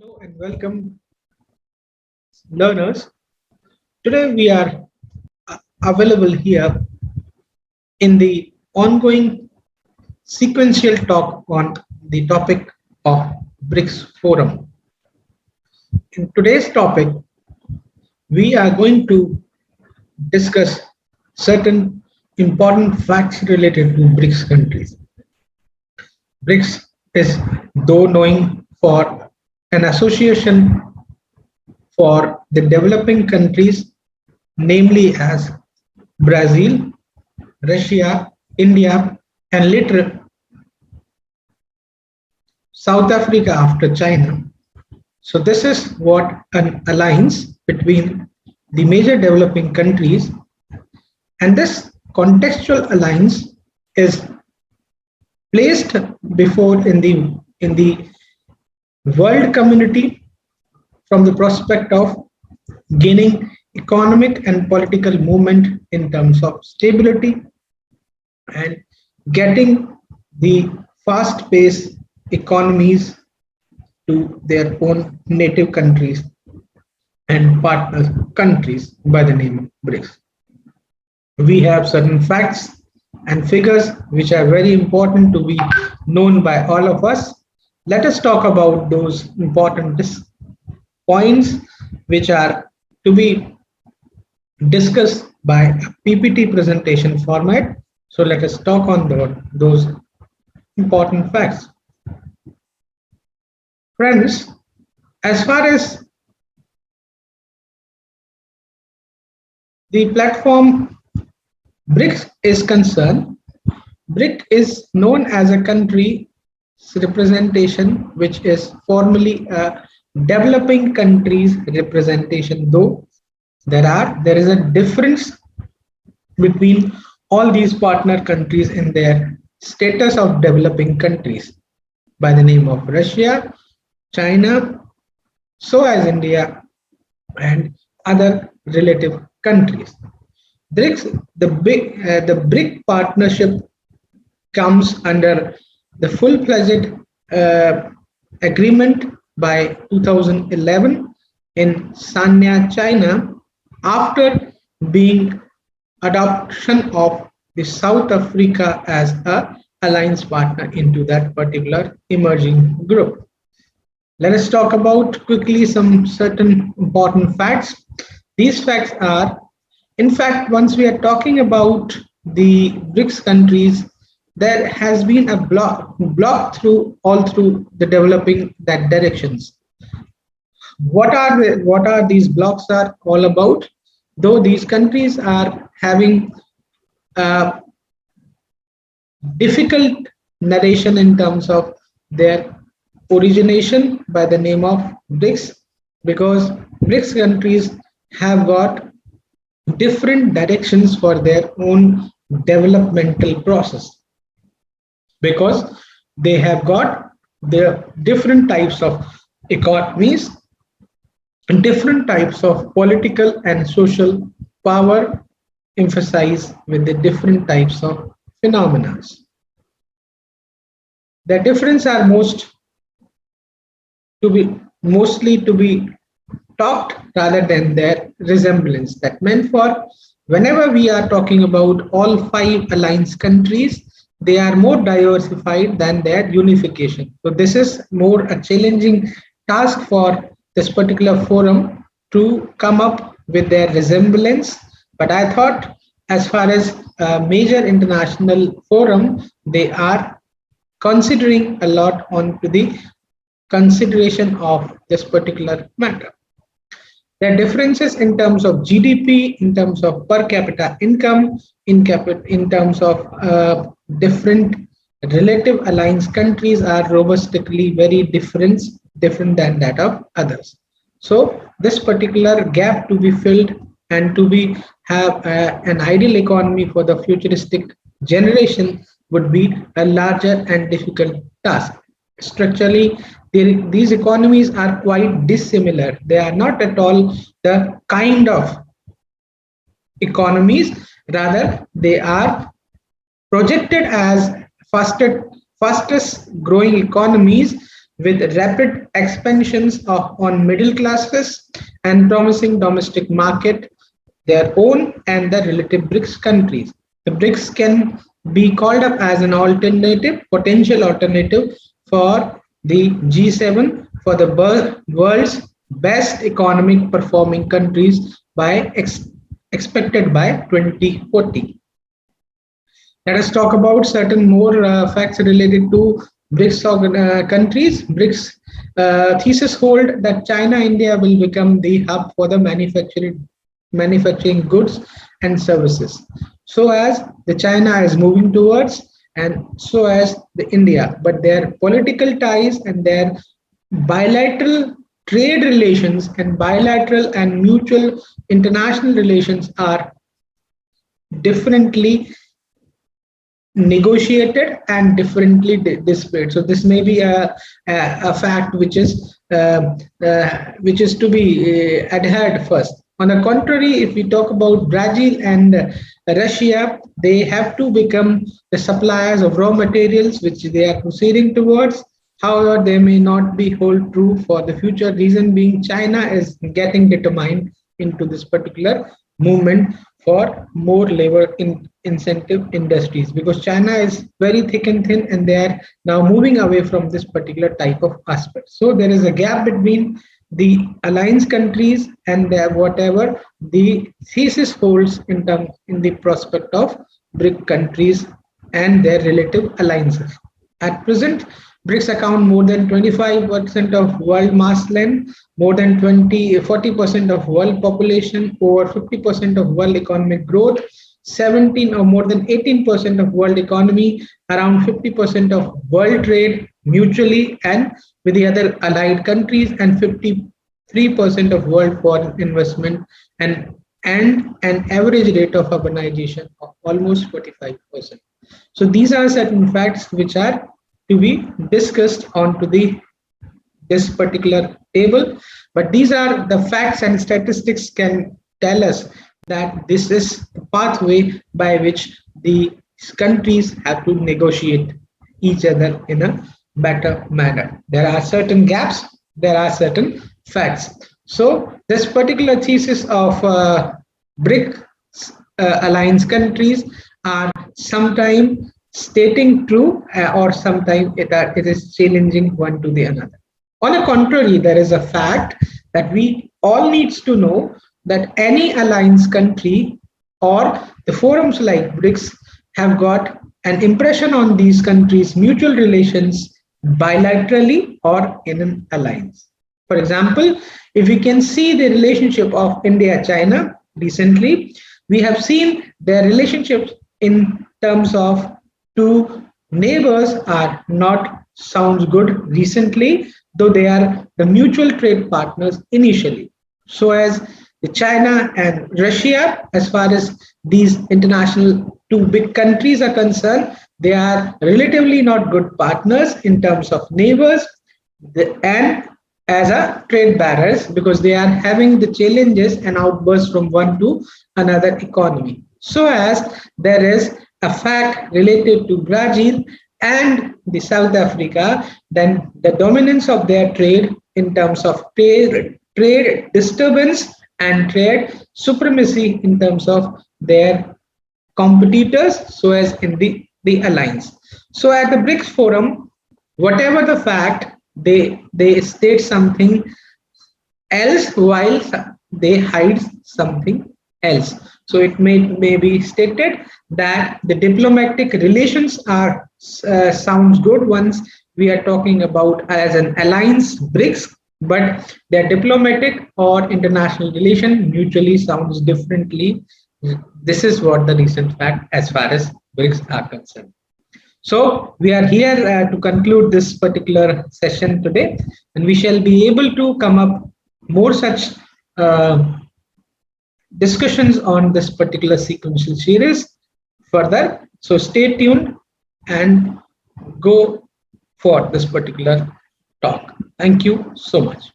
Hello and welcome, learners. Today we are available here in the ongoing sequential talk on the topic of BRICS Forum. In today's topic, we are going to discuss certain important facts related to BRICS countries. BRICS is though knowing for an association for the developing countries, namely as Brazil, Russia, India, and later South Africa after China. So, this is what an alliance between the major developing countries, and this contextual alliance is placed before in the world community from the prospect of gaining economic and political movement in terms of stability and getting the fast paced economies to their own native countries and partner countries by the name of BRICS. We have certain facts and figures which are very important to be known by all of us. Let us talk about those important points which are to be discussed by a PPT presentation format. So let us talk on those important facts. Friends, as far as the platform BRICS is concerned, BRIC is known as a country's representation, which is formally a developing countries representation, though there is a difference between all these partner countries in their status of developing countries by the name of Russia, China, so as India and other relative countries. The BRIC partnership comes under the full-fledged agreement by 2011 in Sanya, China, after being adoption of the South Africa as a alliance partner into that particular emerging group. Let us talk about quickly some certain important facts. These facts are, in fact, once we are talking about the BRICS countries, there has been a block through all through the developing that directions. What are these blocks are all about? Though these countries are having a difficult narration in terms of their origination by the name of BRICS, because BRICS countries have got different directions for their own developmental process, because they have got their different types of economies, different types of political and social power emphasized with the different types of phenomena. The difference are mostly to be talked rather than their resemblance. That meant for whenever we are talking about all five alliance countries, they are more diversified than their unification. So this is more a challenging task for this particular forum to come up with their resemblance. But I thought as far as a major international forum, they are considering a lot onto the consideration of this particular matter. There are differences in terms of GDP, in terms of per capita income, in terms of different relative alliance countries are robustly very different than that of others. So this particular gap to be filled and to be have an ideal economy for the futuristic generation would be a larger and difficult task. Structurally, these economies are quite dissimilar. They are not at all the kind of economies, rather they are projected as fastest growing economies with rapid expansions on middle classes and promising domestic market, their own and the relative BRICS countries. The BRICS can be called up as an alternative, potential alternative for the G7, for the world's best economic performing countries by expected by 2040. Let us talk about certain more facts related to BRICS countries. BRICS thesis hold that China, India will become the hub for the manufacturing goods and services. So as the China is moving towards, and so as the India, but their political ties and their bilateral trade relations and bilateral and mutual international relations are differently negotiated and differently displayed. So this may be a fact which is to be adhered first. On the contrary, if we talk about Brazil and Russia, they have to become the suppliers of raw materials which they are proceeding towards. However, they may not be hold true for the future. Reason being, China is getting determined into this particular movement for more labor incentive industries, because China is very thick and thin and they are now moving away from this particular type of aspect. So there is a gap between the alliance countries and whatever the thesis holds in the prospect of BRIC countries and their relative alliances. At present, BRICS account more than 25% of world mass land, more than 40% of world population, over 50% of world economic growth, 17 or more than 18% of world economy, around 50% of world trade mutually and with the other allied countries, and 53% of world foreign investment, and an average rate of urbanization of almost 45%. So these are certain facts which are to be discussed onto this particular table, but these are the facts and statistics can tell us that this is the pathway by which the countries have to negotiate each other in a better manner. There are certain gaps, there are certain facts. So this particular thesis of BRIC alliance countries are sometimes stating true or sometimes it is challenging one to the another. On the contrary, there is a fact that we all needs to know that any alliance country or the forums like BRICS have got an impression on these countries' mutual relations bilaterally or in an alliance. For example, if we can see the relationship of India-China recently, we have seen their relationships in terms of two neighbors are not sounds good recently, though they are the mutual trade partners initially. So as the China and Russia, as far as these international two big countries are concerned, they are relatively not good partners in terms of neighbors and as a trade barriers, because they are having the challenges and outbursts from one to another economy. So as there is a fact related to Brazil and the South Africa, then the dominance of their trade in terms of trade disturbance and trade supremacy in terms of their competitors, so as in the alliance. So at the BRICS forum, whatever the fact, they state something else while they hide something else. So it may be stated that the diplomatic relations are sounds good once we are talking about as an alliance BRICS, but their diplomatic or international relation mutually sounds differently. This is what the recent fact as far as BRICS are concerned. So we are here to conclude this particular session today, and we shall be able to come up more such discussions on this particular sequential series further. So stay tuned and go for this particular talk. Thank you so much.